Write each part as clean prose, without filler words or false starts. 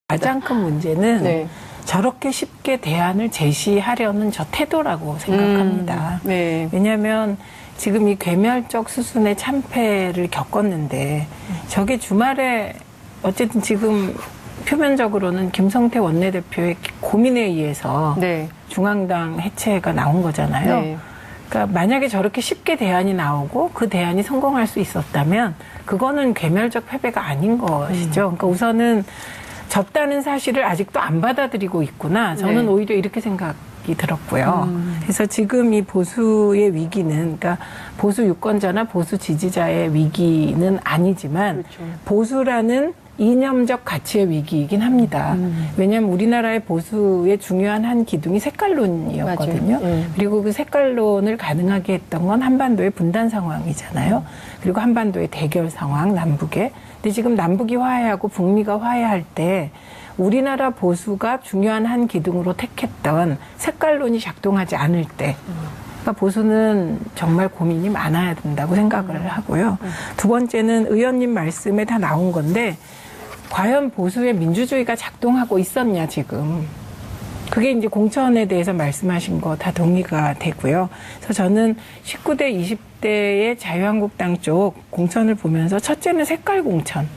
가장 큰 문제는 네. 저렇게 쉽게 대안을 제시하려는 저 태도라고 생각합니다. 네. 왜냐하면 지금 이 괴멸적 수순의 참패를 겪었는데 저게 주말에 어쨌든 지금 표면적으로는 김성태 원내대표의 고민에 의해서 네. 중앙당 해체가 나온 거잖아요. 네. 그러니까 만약에 저렇게 쉽게 대안이 나오고 그 대안이 성공할 수 있었다면 그거는 괴멸적 패배가 아닌 것이죠. 그러니까 우선은 졌다는 사실을 아직도 안 받아들이고 있구나. 저는 네. 오히려 이렇게 생각이 들었고요. 그래서 지금 이 보수의 위기는, 그러니까 보수 유권자나 보수 지지자의 위기는 아니지만 그렇죠. 보수라는 이념적 가치의 위기이긴 합니다. 왜냐하면 우리나라의 보수의 중요한 한 기둥이 색깔론이었거든요. 그리고 그 색깔론을 가능하게 했던 건 한반도의 분단 상황이잖아요. 그리고 한반도의 대결 상황, 남북의. 근데 지금 남북이 화해하고 북미가 화해할 때 우리나라 보수가 중요한 한 기둥으로 택했던 색깔론이 작동하지 않을 때 그러니까 보수는 정말 고민이 많아야 된다고 생각을 하고요. 두 번째는 의원님 말씀에 다 나온 건데 과연 보수의 민주주의가 작동하고 있었냐 지금. 그게 이제 공천에 대해서 말씀하신 거 다 동의가 되고요. 그래서 저는 19대, 20대의 자유한국당 쪽 공천을 보면서 첫째는 색깔 공천.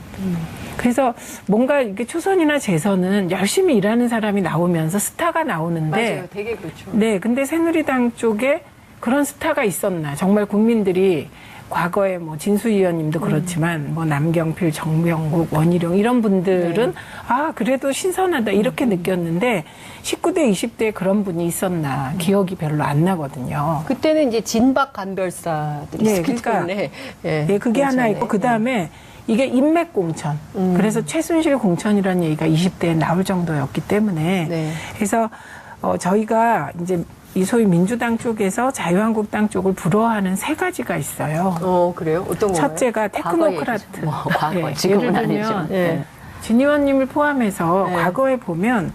그래서 뭔가 이게 초선이나 재선은 열심히 일하는 사람이 나오면서 스타가 나오는데. 맞아요. 되게 그렇죠. 네, 근데 새누리당 쪽에 그런 스타가 있었나. 정말 국민들이 과거에 뭐 진수희 의원님도 그렇지만 뭐 남경필, 정명국, 원희룡 이런 분들은 아 그래도 신선하다 이렇게 느꼈는데 19대, 20대에 그런 분이 있었나 기억이 별로 안 나거든요. 그때는 이제 진박 간별사들이 네, 있었기 그러니까 때문에. 네, 그게 하나 있고 그 다음에 이게 인맥 공천. 그래서 최순실 공천이라는 얘기가 20대에 나올 정도였기 때문에 네. 그래서 저희가 이제 이 소위 민주당 쪽에서 자유한국당 쪽을 부러워하는 세 가지가 있어요. 그래요? 어떤 거예요? 첫째가 테크노크라트. 뭐, 과거, 네, 지금은 예를 아니죠. 들면 네. 진 의원님을 포함해서 네. 과거에 보면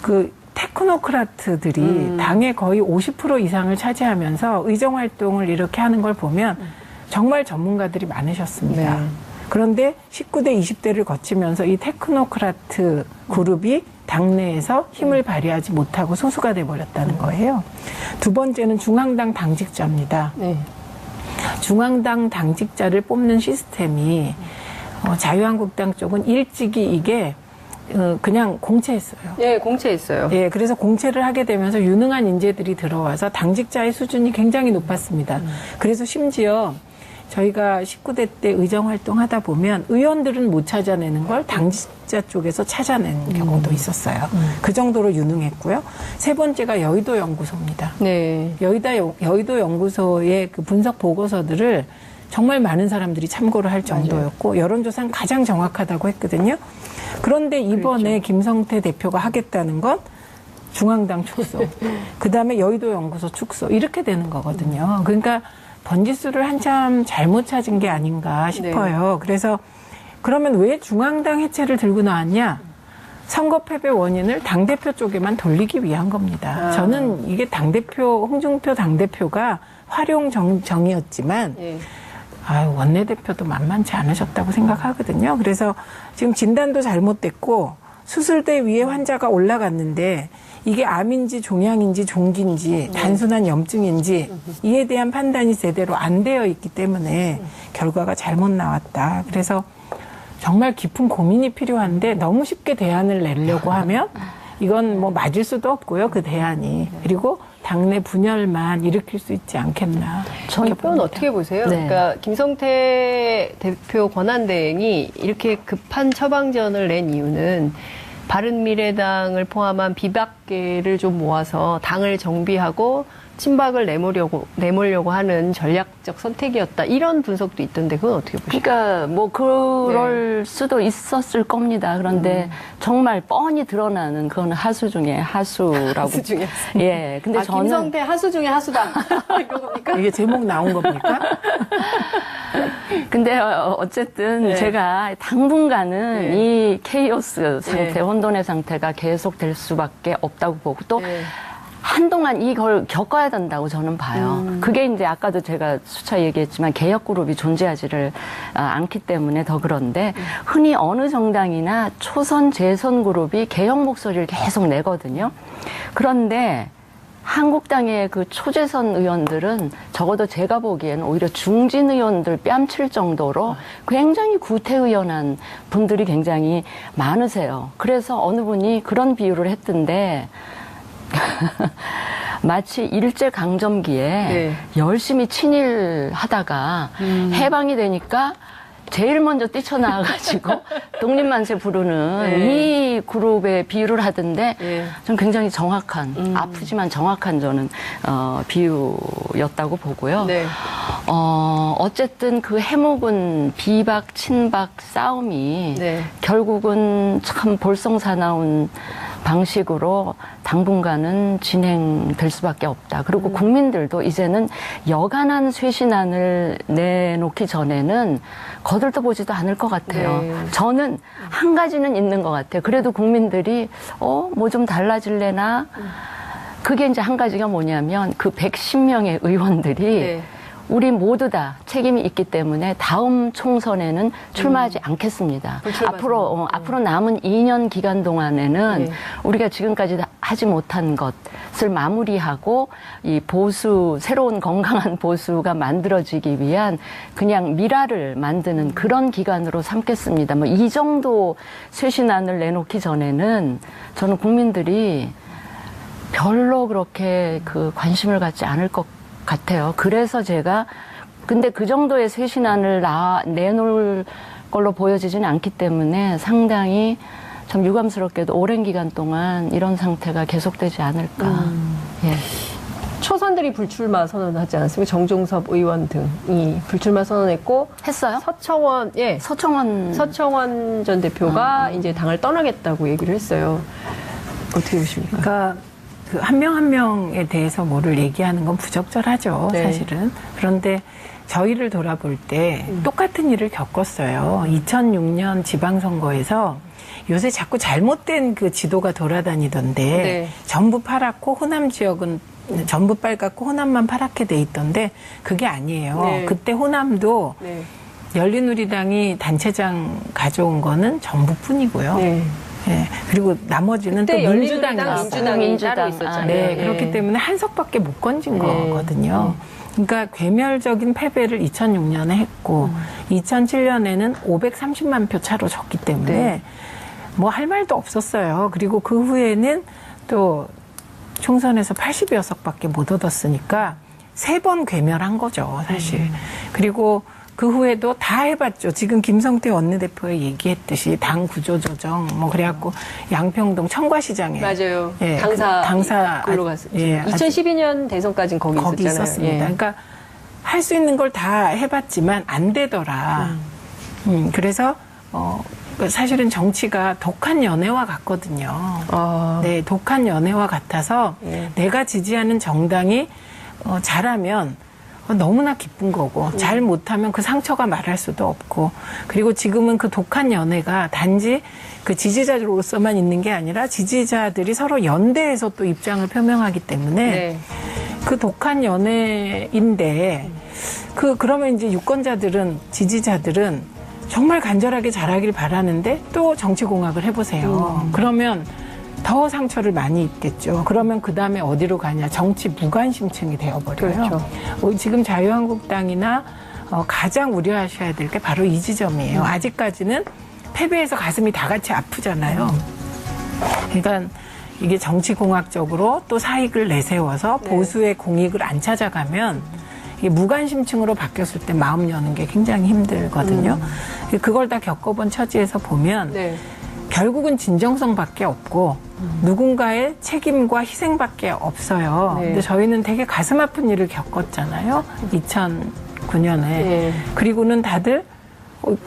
그 테크노크라트들이 당의 거의 50% 이상을 차지하면서 의정활동을 이렇게 하는 걸 보면 정말 전문가들이 많으셨습니다. 네. 그런데 19대, 20대를 거치면서 이 테크노크라트 그룹이 당내에서 힘을 발휘하지 못하고 소수가 돼버렸다는 거예요. 두 번째는 중앙당 당직자입니다. 네. 중앙당 당직자를 뽑는 시스템이 자유한국당 쪽은 일찍이 이게 그냥 공채했어요. 네, 공채했어요. 예, 그래서 공채를 하게 되면서 유능한 인재들이 들어와서 당직자의 수준이 굉장히 높았습니다. 그래서 심지어 저희가 19대 때 의정활동 하다 보면 의원들은 못 찾아내는 걸 당직자 쪽에서 찾아낸 경우도 있었어요. 그 정도로 유능했고요. 세 번째가 여의도 연구소입니다. 네. 여의도 연구소의 그 분석 보고서들을 정말 많은 사람들이 참고를 할 정도였고 여론조사는 가장 정확하다고 했거든요. 그런데 이번에 그렇죠. 김성태 대표가 하겠다는 건 중앙당 축소, 그다음에 여의도 연구소 축소 이렇게 되는 거거든요. 그러니까 번지수를 한참 잘못 찾은 게 아닌가 싶어요. 그래서 그러면 왜 중앙당 해체를 들고 나왔냐? 선거 패배 원인을 당대표 쪽에만 돌리기 위한 겁니다. 저는 이게 당대표, 홍준표 당대표가 활용정이었지만 아유, 원내대표도 만만치 않으셨다고 생각하거든요. 그래서 지금 진단도 잘못됐고 수술대 위에 환자가 올라갔는데 이게 암인지 종양인지 종기인지 단순한 염증인지 이에 대한 판단이 제대로 안 되어 있기 때문에 결과가 잘못 나왔다. 그래서 정말 깊은 고민이 필요한데 너무 쉽게 대안을 내려고 하면 이건 뭐 맞을 수도 없고요. 그 대안이. 그리고 당내 분열만 일으킬 수 있지 않겠나. 저희 표현 어떻게 보세요? 네. 그러니까 김성태 대표 권한대행이 이렇게 급한 처방전을 낸 이유는 바른미래당을 포함한 비박계를 좀 모아서 당을 정비하고 친박을 내몰려고 하는 전략적 선택이었다. 이런 분석도 있던데 그건 어떻게 보십니까? 그러니까 뭐 그럴 수도 있었을 겁니다. 그런데 정말 뻔히 드러나는 그건 하수 중에 하수라고. 하수 중에 하수. 예. 근데 저는 김성태 하수 중에 하수다. 이런 겁니까? 이게 제목 나온 겁니까? 근데 어쨌든 네. 제가 당분간은 네. 이 케이오스 상태, 네. 혼돈의 상태가 계속될 수밖에 없다고 보고 또 네. 한동안 이걸 겪어야 된다고 저는 봐요. 그게 이제 아까도 제가 수차 얘기했지만 개혁 그룹이 존재하지를 않기 때문에 더 그런데 흔히 어느 정당이나 초선, 재선 그룹이 개혁 목소리를 계속 내거든요. 그런데 한국당의 그 초재선 의원들은 적어도 제가 보기에는 오히려 중진 의원들 뺨칠 정도로 굉장히 구태의연한 분들이 굉장히 많으세요. 그래서 어느 분이 그런 비유를 했던데 마치 일제강점기에 네. 열심히 친일하다가 해방이 되니까 제일 먼저 뛰쳐나와가지고 독립만세 부르는 네. 이 그룹에 비유를 하던데 네. 전 굉장히 정확한 아프지만 정확한 저는 비유였다고 보고요. 네. 어쨌든 그 해묵은 비박 친박 싸움이 네. 결국은 참 볼썽사나운 방식으로 당분간은 진행될 수밖에 없다. 그리고 국민들도 이제는 여간한 쇄신안을 내놓기 전에는 거들떠보지도 않을 것 같아요. 네. 저는 한 가지는 있는 것 같아요. 그래도 국민들이 뭐 좀 달라질래나? 그게 이제 한 가지가 뭐냐면 그 110명의 의원들이 네. 우리 모두 다 책임이 있기 때문에 다음 총선에는 출마하지 않겠습니다. 불출마하지. 앞으로 남은 2년 기간 동안에는 네. 우리가 지금까지 하지 못한 것을 마무리하고 이 보수, 새로운 건강한 보수가 만들어지기 위한 그냥 미라를 만드는 그런 기간으로 삼겠습니다. 뭐 이 정도 쇄신안을 내놓기 전에는 저는 국민들이 별로 그렇게 그 관심을 갖지 않을 것 같아요. 그래서 제가 근데 그 정도의 쇄신안을 내놓을 걸로 보여지지는 않기 때문에 상당히 참 유감스럽게도 오랜 기간 동안 이런 상태가 계속되지 않을까. 예. 초선들이 불출마 선언하지 않았습니까? 정종섭 의원 등이 불출마 선언했고 했어요? 서청원 서청원 전 대표가 이제 당을 떠나겠다고 얘기를 했어요. 어떻게 보십니까? 그러니까 그 한 명 한 명에 대해서 뭐를 얘기하는 건 부적절하죠, 네. 사실은. 그런데 저희를 돌아볼 때 똑같은 일을 겪었어요. 2006년 지방선거에서 요새 자꾸 잘못된 그 지도가 돌아다니던데 네. 전부 파랗고 호남 지역은 전부 빨갛고 호남만 파랗게 돼 있던데 그게 아니에요. 네. 그때 호남도 네. 열린우리당이 단체장 가져온 거는 전부뿐이고요. 네. 예, 그리고 나머지는 또 그때 열린우리당, 민주당이 민주당이 따로 민주당. 있었잖아요. 네, 예. 그렇기 때문에 한석밖에 못 건진 네. 거거든요. 그러니까 괴멸적인 패배를 2006년에 했고 2007년에는 530만 표 차로 졌기 때문에 네. 뭐 할 말도 없었어요. 그리고 그 후에는 또 총선에서 80여석밖에 못 얻었으니까 3번 괴멸한 거죠, 사실. 그리고 그 후에도 다 해봤죠. 지금 김성태 원내대표가 얘기했듯이 당 구조조정, 뭐 그래갖고 양평동 청과시장에 맞아요. 예, 당사 걸로 갔었죠. 예, 2012년 대선까지는 거기 있었잖아요. 있었습니다. 예. 그러니까 할 수 있는 걸 다 해봤지만 안 되더라. 그래서 사실은 정치가 독한 연애와 같거든요. 아. 네, 독한 연애와 같아서 예. 내가 지지하는 정당이 잘하면 너무나 기쁜 거고 잘 못하면 그 상처가 말할 수도 없고 그리고 지금은 그 독한 연애가 단지 그 지지자로서만 있는 게 아니라 지지자들이 서로 연대해서 또 입장을 표명하기 때문에 네. 그 독한 연애인데 그러면 이제 유권자들은 지지자들은 정말 간절하게 잘하길 바라는데 또 정치공학을 해보세요. 그러면 더 상처를 많이 입겠죠. 그러면 그 다음에 어디로 가냐? 정치 무관심층이 되어버려요. 그렇죠. 지금 자유한국당이나 가장 우려하셔야 될 게 바로 이 지점이에요. 아직까지는 패배해서 가슴이 다 같이 아프잖아요. 그러니까 이게 정치공학적으로 또 사익을 내세워서 보수의 공익을 안 찾아가면 이게 무관심층으로 바뀌었을 때 마음 여는 게 굉장히 힘들거든요. 그걸 다 겪어본 처지에서 보면 네. 결국은 진정성밖에 없고 누군가의 책임과 희생밖에 없어요. 네. 근데 저희는 되게 가슴 아픈 일을 겪었잖아요. 2009년에. 네. 그리고는 다들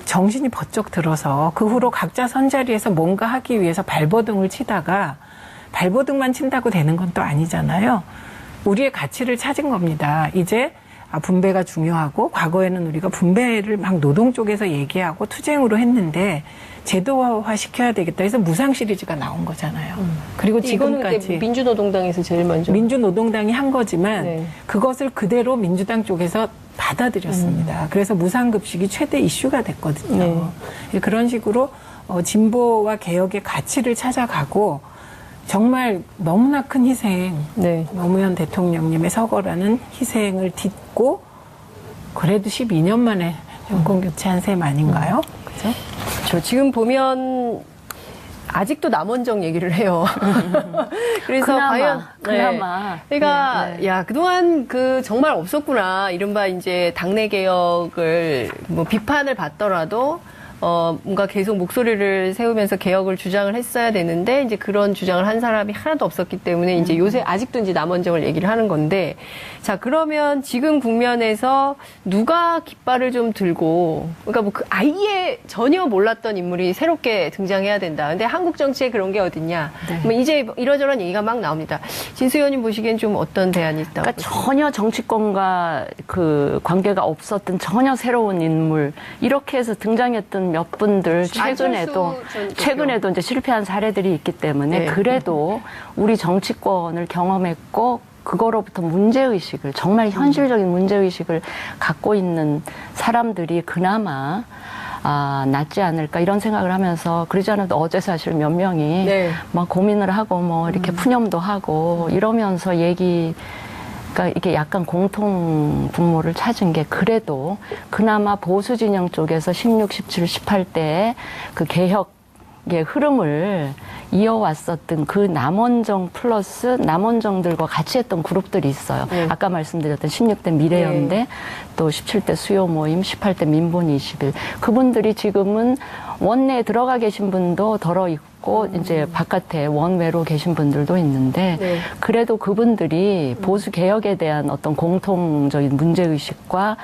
정신이 번쩍 들어서 그 후로 각자 선자리에서 뭔가 하기 위해서 발버둥을 치다가 발버둥만 친다고 되는 건 또 아니잖아요. 우리의 가치를 찾은 겁니다. 이제 분배가 중요하고 과거에는 우리가 분배를 막 노동 쪽에서 얘기하고 투쟁으로 했는데 제도화 시켜야 되겠다 해서 무상 시리즈가 나온 거잖아요. 그리고 이거는 지금까지 근데 민주노동당에서 제일 먼저 민주노동당이 한 거지만 네. 그것을 그대로 민주당 쪽에서 받아들였습니다. 그래서 무상급식이 최대 이슈가 됐거든요. 그런 식으로 진보와 개혁의 가치를 찾아가고 정말 너무나 큰 희생, 네. 노무현 대통령님의 서거라는 희생을 딛고 그래도 12년 만에 정권 교체한 셈 아닌가요? 그죠? 저 지금 보면 아직도 남원정 얘기를 해요. 그래서 그나마. 그러니까 야 그동안 그 정말 없었구나. 이른바 이제 당내 개혁을 뭐 비판을 받더라도 뭔가 계속 목소리를 세우면서 개혁을 주장을 했어야 되는데, 이제 그런 주장을 한 사람이 하나도 없었기 때문에, 이제 요새 아직도 이제 남원정을 얘기를 하는 건데, 자, 그러면 지금 국면에서 누가 깃발을 좀 들고, 그러니까 뭐 그 아예 전혀 몰랐던 인물이 새롭게 등장해야 된다. 근데 한국 정치에 그런 게 어딨냐. 네. 뭐 이제 이러저런 얘기가 막 나옵니다. 진수 의원님 보시기엔 좀 어떤 대안이 있다고? 그러니까 전혀 정치권과 그 관계가 없었던 전혀 새로운 인물, 이렇게 해서 등장했던 몇 분들 최근에도 이제 실패한 사례들이 있기 때문에 네. 그래도 우리 정치권을 경험했고 그거로부터 문제의식을, 정말 현실적인 문제의식을 갖고 있는 사람들이 그나마 낫지 않을까 이런 생각을 하면서, 그러지 않아도 어제 사실 몇 명이 네. 막 고민을 하고 뭐 이렇게 푸념도 하고 이러면서 그러니까 이게 약간 공통 분모를 찾은 게, 그래도 그나마 보수 진영 쪽에서 16, 17, 18대의 그 개혁의 흐름을 이어왔었던 그 남원정 플러스 남원정들과 같이 했던 그룹들이 있어요. 네. 아까 말씀드렸던 16대 미래연대, 네. 또 17대 수요 모임, 18대 민본 21. 그분들이 지금은 원내에 들어가 계신 분도 덜어 있고 이제 바깥에 원외로 계신 분들도 있는데, 네. 그래도 그분들이 보수 개혁에 대한 어떤 공통적인 문제의식과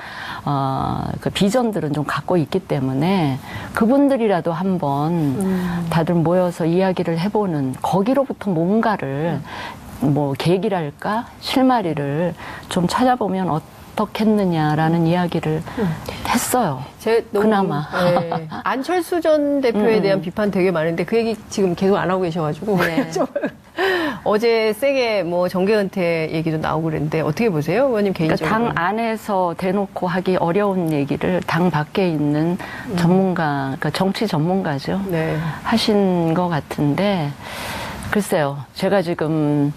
그 비전들은 좀 갖고 있기 때문에 그분들이라도 한번 다들 모여서 이야기를 해보는, 거기로부터 뭔가를 뭐 계기랄까 실마리를 좀 찾아보면 어떻겠느냐라는 이야기를 했어요. 그나마. 네. 안철수 전 대표에 대한 비판 되게 많은데 그 얘기 지금 계속 안 하고 계셔가지고 네. 어제 세게 뭐 정계 은퇴 얘기도 나오고 그랬는데 어떻게 보세요, 의원님 개인적으로? 그러니까 당 안에서 대놓고 하기 어려운 얘기를 당 밖에 있는 전문가, 그러니까 정치 전문가죠. 네. 하신 것 같은데, 글쎄요, 제가 지금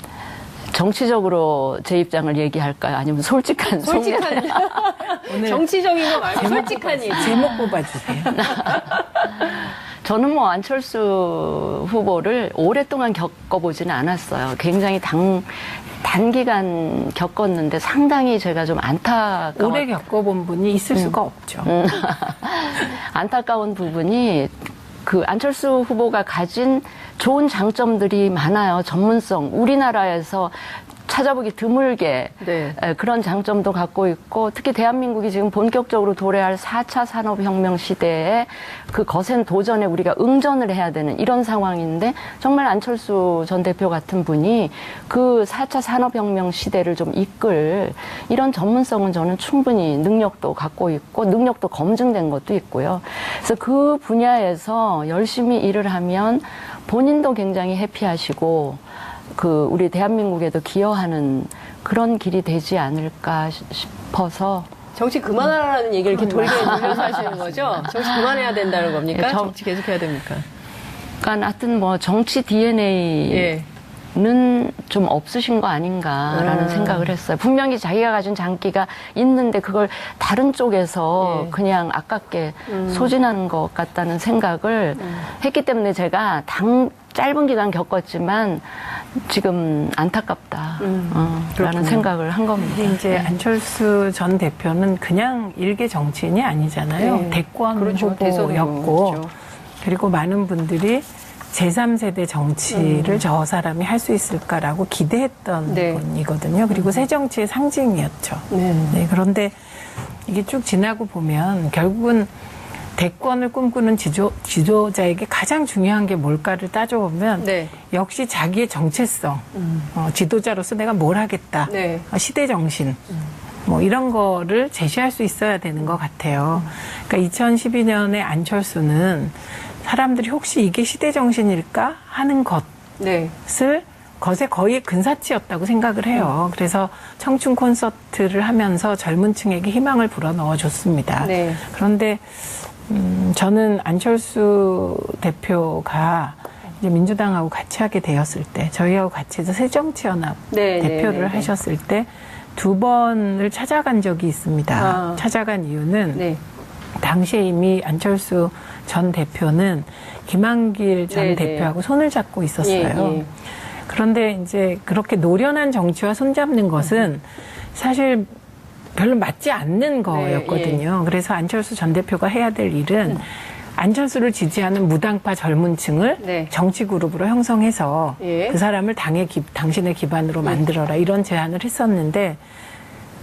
정치적으로 제 입장을 얘기할까요? 아니면 솔직한 오늘 정치적인 거 말고 솔직한 얘기. 제목 뽑아주세요. 저는 뭐 안철수 후보를 오랫동안 겪어보지는 않았어요. 굉장히 단기간 겪었는데 상당히 제가 좀 오래 겪어본 분이 있을 수가 없죠. 안타까운 부분이, 그 안철수 후보가 가진 좋은 장점들이 많아요. 전문성. 우리나라에서 찾아보기 드물게 네. 그런 장점도 갖고 있고, 특히 대한민국이 지금 본격적으로 도래할 4차 산업혁명 시대에 그 거센 도전에 우리가 응전을 해야 되는 이런 상황인데, 정말 안철수 전 대표 같은 분이 그 4차 산업혁명 시대를 좀 이끌 이런 전문성은 저는 충분히 능력도 갖고 있고, 능력도 검증된 것도 있고요. 그래서 그 분야에서 열심히 일을 하면 본인도 굉장히 해피하시고, 그 우리 대한민국에도 기여하는 그런 길이 되지 않을까 싶어서. 정치 그만하라는 얘기를 이렇게 돌게 돌려서 하시는 거죠? 정치 그만해야 된다는 겁니까? 네, 정치 계속 해야 됩니까? 그러니까 하여튼 뭐 정치 DNA는 좀 없으신 거 아닌가라는 생각을 했어요. 분명히 자기가 가진 장기가 있는데 그걸 다른 쪽에서 그냥 아깝게 소진하는 것 같다는 생각을 했기 때문에 제가 짧은 기간 겪었지만 지금 안타깝다 라는 생각을 한 겁니다. 근데 이제 안철수 전 대표는 그냥 일개 정치인이 아니잖아요. 네. 대권 그렇죠. 후보였고, 그렇죠. 그리고 많은 분들이 제3세대 정치를 저 사람이 할 수 있을까라고 기대했던 네. 분이거든요. 그리고 새 정치의 상징이었죠. 네. 그런데 이게 쭉 지나고 보면 결국은 대권을 꿈꾸는 지도자에게 가장 중요한 게 뭘까를 따져보면 네. 역시 자기의 정체성, 지도자로서 내가 뭘 하겠다, 네. 시대 정신, 뭐 이런 거를 제시할 수 있어야 되는 것 같아요. 그러니까 2012년에 안철수는 사람들이 혹시 이게 시대 정신일까 하는 네. 것에 거의 근사치였다고 생각을 해요. 그래서 청춘 콘서트를 하면서 젊은 층에게 희망을 불어넣어 줬습니다. 네. 그런데 저는 안철수 대표가 이제 민주당하고 같이 하게 되었을 때, 저희하고 같이 해서 새정치연합 네, 대표를 네, 네. 하셨을 때 2번을 찾아간 적이 있습니다. 아. 찾아간 이유는 네. 당시에 이미 안철수 전 대표는 김한길 전 네, 네. 대표하고 손을 잡고 있었어요. 예, 예. 그런데 이제 그렇게 노련한 정치와 손잡는 것은 사실 별로 맞지 않는 거였거든요. 그래서 안철수 전 대표가 해야 될 일은 안철수를 지지하는 무당파 젊은 층을 네. 정치 그룹으로 형성해서 예. 그 사람을 당신의 기반으로 만들어라 이런 제안을 했었는데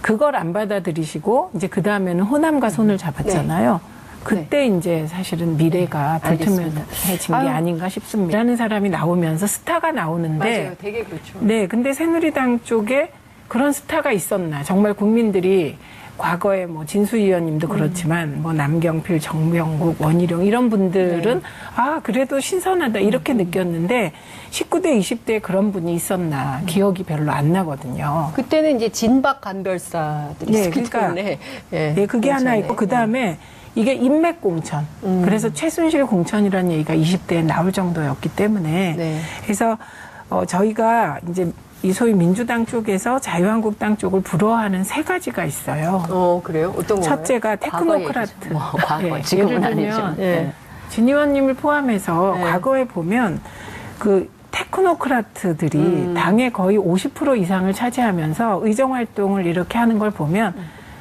그걸 안 받아들이시고 이제 그 다음에는 호남과 손을 잡았잖아요. 그때 이제 사실은 미래가 불투명해진 게 아닌가 싶습니다. 라는 사람이 나오면서 스타가 나오는데 맞아요. 되게 그렇죠. 네, 근데 새누리당 쪽에 그런 스타가 있었나? 정말 국민들이 과거에 뭐 진수 의원님도 그렇지만 뭐 남경필, 정명국, 원희룡 이런 분들은 아 그래도 신선하다 이렇게 느꼈는데 19대, 20대에 그런 분이 있었나 기억이 별로 안 나거든요. 그때는 이제 진박 간별사들이 네, 있었기 그러니까 때문에 네, 그게 하나 있고 그 다음에 이게 인맥 공천. 그래서 최순실 공천이라는 얘기가 20대에 나올 정도였기 때문에 네. 그래서 저희가 이제 이 소위 민주당 쪽에서 자유한국당 쪽을 부러워하는 세 가지가 있어요. 그래요? 어떤 건가요? 첫째가 과거 테크노크라트. 얘기죠. 뭐, 과거, 예, 지금은 예를 아니죠. 들면 네. 진 의원님을 포함해서 네. 과거에 보면 그 테크노크라트들이 당의 거의 50% 이상을 차지하면서 의정 활동을 이렇게 하는 걸 보면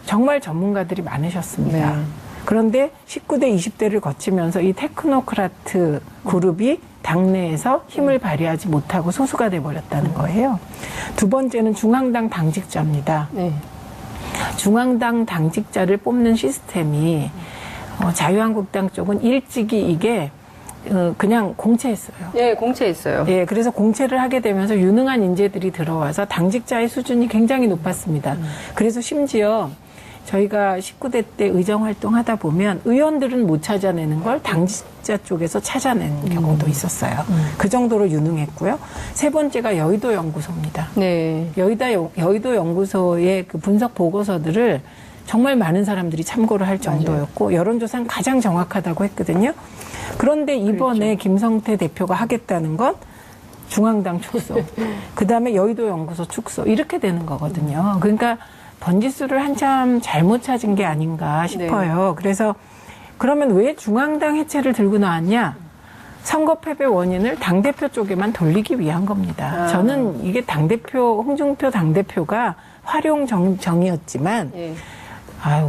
정말 전문가들이 많으셨습니다. 네. 그런데 19대, 20대를 거치면서 이 테크노크라트 그룹이 당내에서 힘을 발휘하지 못하고 소수가 돼버렸다는 거예요. 두 번째는 중앙당 당직자입니다. 네. 중앙당 당직자를 뽑는 시스템이 자유한국당 쪽은 일찍이 이게 그냥 공채했어요. 네, 공채했어요. 예, 그래서 공채를 하게 되면서 유능한 인재들이 들어와서 당직자의 수준이 굉장히 높았습니다. 그래서 심지어 저희가 19대 때 의정 활동하다 보면 의원들은 못 찾아내는 걸 당직자 쪽에서 찾아낸 경우도 있었어요. 그 정도로 유능했고요. 세 번째가 여의도 연구소입니다. 네. 여의도 연구소의 그 분석 보고서들을 정말 많은 사람들이 참고를 할 정도였고 여론조사는 가장 정확하다고 했거든요. 그런데 이번에 김성태 대표가 하겠다는 건 중앙당 축소, 그다음에 여의도 연구소 축소 이렇게 되는 거거든요. 그러니까 번지수를 한참 잘못 찾은 게 아닌가 싶어요. 그래서 그러면 왜 중앙당 해체를 들고 나왔냐? 선거 패배 원인을 당대표 쪽에만 돌리기 위한 겁니다. 저는 이게 당대표, 홍준표 당대표가 활용정이었지만 예.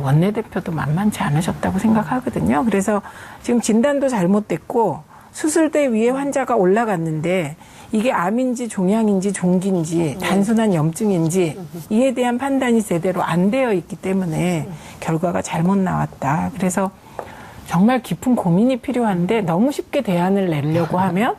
원내대표도 만만치 않으셨다고 생각하거든요. 그래서 지금 진단도 잘못됐고 수술대 위에 환자가 올라갔는데 이게 암인지 종양인지 종기인지 단순한 염증인지 이에 대한 판단이 제대로 안 되어 있기 때문에 결과가 잘못 나왔다. 그래서 정말 깊은 고민이 필요한데 너무 쉽게 대안을 내려고 하면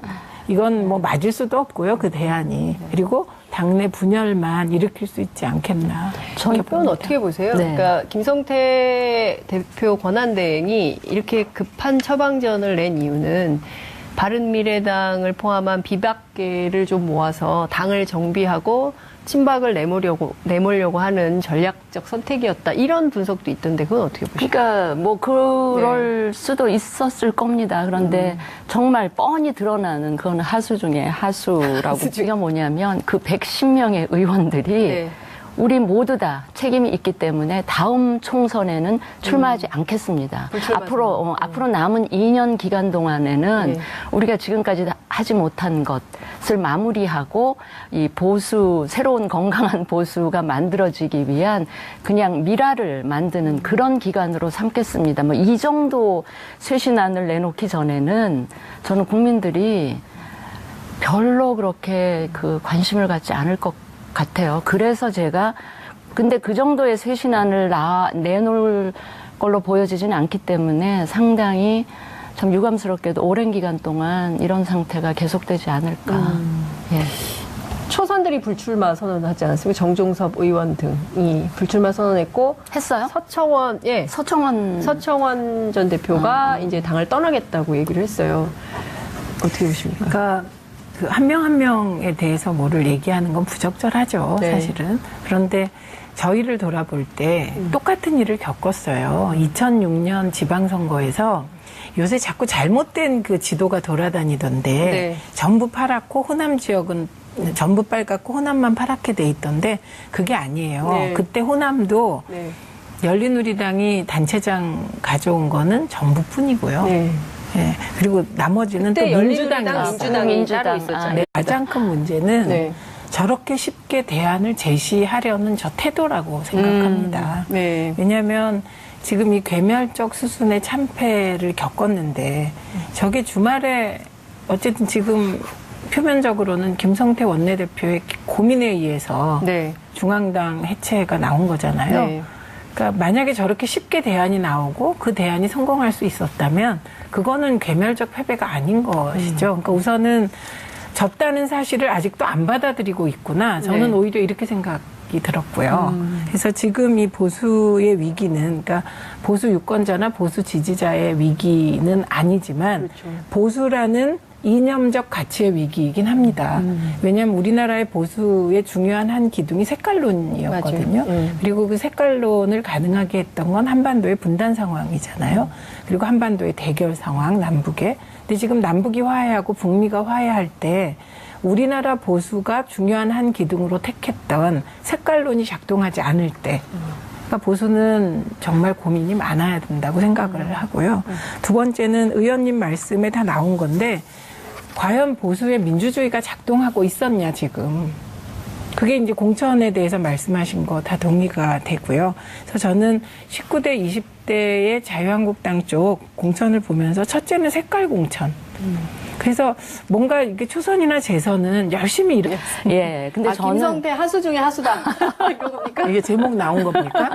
이건 뭐 맞을 수도 없고요. 그 대안이. 그리고 당내 분열만 일으킬 수 있지 않겠나. 이 표현 어떻게 보세요? 네. 그러니까 김성태 대표 권한대행이 이렇게 급한 처방전을 낸 이유는 바른미래당을 포함한 비박계를 좀 모아서 당을 정비하고 친박을 내몰려고 하는 전략적 선택이었다. 이런 분석도 있던데 그건 어떻게 보세요? 그러니까 뭐 그럴 수도 있었을 겁니다. 그런데 정말 뻔히 드러나는 그건 하수 중에 하수라고. 그게 뭐냐면 그 110명의 의원들이 네. 우리 모두 다 책임이 있기 때문에 다음 총선에는 출마하지 않겠습니다. 앞으로 남은 2년 기간 동안에는 네. 우리가 지금까지 하지 못한 것을 마무리하고 이 보수, 새로운 건강한 보수가 만들어지기 위한 그냥 미라를 만드는 그런 기간으로 삼겠습니다. 뭐 이 정도 쇄신안을 내놓기 전에는 저는 국민들이 별로 그렇게 그 관심을 갖지 않을 것 같아요. 그래서 제가 근데 그 정도의 쇄신안을 내놓을 걸로 보여지지는 않기 때문에 상당히 참 유감스럽게도 오랜 기간 동안 이런 상태가 계속되지 않을까. 예. 초선들이 불출마 선언하지 않았습니까? 정종섭 의원 등이 불출마 선언했고 했어요? 서청원 전 대표가 이제 당을 떠나겠다고 얘기를 했어요. 어떻게 보십니까? 그러니까 그 한 명 한 명에 대해서 뭐를 얘기하는 건 부적절하죠, 네. 사실은. 그런데 저희를 돌아볼 때 똑같은 일을 겪었어요. 2006년 지방선거에서 요새 자꾸 잘못된 그 지도가 돌아다니던데 네. 전부 파랗고 호남 지역은 전부 빨갛고 호남만 파랗게 돼 있던데 그게 아니에요. 네. 그때 호남도 네. 열린우리당이 단체장 가져온 거는 전부뿐이고요. 네. 예, 그리고 나머지는 또 그때 민주당이 열린우리당, 왔어요. 민주당이 따로 민주당. 있었잖아요. 네, 가장 큰 문제는 네. 저렇게 쉽게 대안을 제시하려는 저 태도라고 생각합니다. 네. 왜냐하면 지금 이 괴멸적 수순의 참패를 겪었는데 저게 주말에 어쨌든 지금 표면적으로는 김성태 원내대표의 고민에 의해서 네. 중앙당 해체가 나온 거잖아요. 네. 그러니까 만약에 저렇게 쉽게 대안이 나오고 그 대안이 성공할 수 있었다면 그거는 괴멸적 패배가 아닌 것이죠. 그러니까 우선은 졌다는 사실을 아직도 안 받아들이고 있구나. 저는 네. 오히려 이렇게 생각이 들었고요. 그래서 지금 이 보수의 위기는 그러니까 보수 유권자나 보수 지지자의 위기는 아니지만 그렇죠. 보수라는 이념적 가치의 위기이긴 합니다. 왜냐하면 우리나라의 보수의 중요한 한 기둥이 색깔론이었거든요. 맞아요. 그리고 그 색깔론을 가능하게 했던 건 한반도의 분단 상황이잖아요. 그리고 한반도의 대결 상황, 남북의. 근데 지금 남북이 화해하고 북미가 화해할 때 우리나라 보수가 중요한 한 기둥으로 택했던 색깔론이 작동하지 않을 때 그러니까 보수는 정말 고민이 많아야 된다고 생각을 하고요. 두 번째는 의원님 말씀에 다 나온 건데 과연 보수의 민주주의가 작동하고 있었냐 지금. 그게 이제 공천에 대해서 말씀하신 거 다 동의가 되고요. 그래서 저는 19대, 20대의 자유한국당 쪽 공천을 보면서 첫째는 색깔 공천. 그래서 뭔가 이렇게 초선이나 재선은 열심히 일했어요. 예. 근데 저는 김성태 하수 중에 하수다. 이런 겁니까? 이게 제목 나온 겁니까?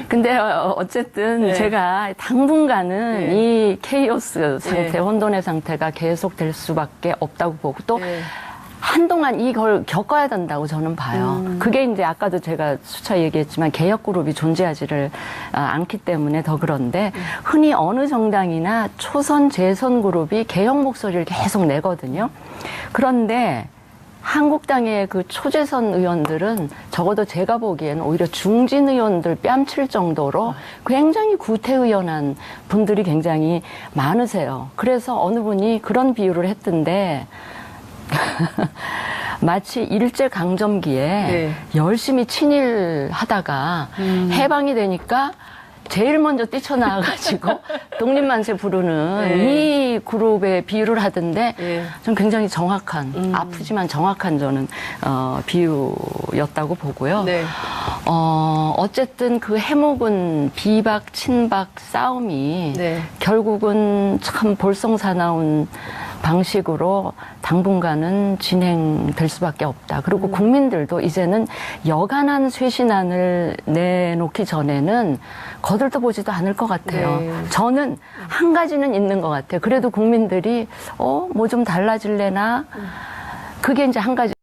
근데 어쨌든 네. 제가 당분간은 네. 이 케이오스 상태, 네. 혼돈의 상태가 계속될 수밖에 없다고 보고 또 네. 한동안 이걸 겪어야 된다고 저는 봐요. 그게 이제 아까도 제가 수차 얘기했지만 개혁 그룹이 존재하지를 않기 때문에 더 그런데 흔히 어느 정당이나 초선 재선 그룹이 개혁 목소리를 계속 내거든요. 그런데 한국당의 그 초재선 의원들은 적어도 제가 보기에는 오히려 중진 의원들 뺨칠 정도로 굉장히 구태의연한 분들이 굉장히 많으세요. 그래서 어느 분이 그런 비유를 했던데 마치 일제강점기에 네. 열심히 친일하다가 해방이 되니까 제일 먼저 뛰쳐나와가지고 독립만세 부르는 네. 이 그룹의 비유를 하던데 네. 전 굉장히 정확한 아프지만 정확한 저는 비유였다고 보고요. 네. 어쨌든 그 해묵은 비박 친박 싸움이 네. 결국은 참 볼썽사나운 방식으로 당분간은 진행될 수밖에 없다. 그리고 국민들도 이제는 여간한 쇄신안을 내놓기 전에는 거들떠보지도 않을 것 같아요. 네. 저는 한 가지는 있는 것 같아요. 그래도 국민들이 뭐 좀 달라질래나 그게 이제 한 가지.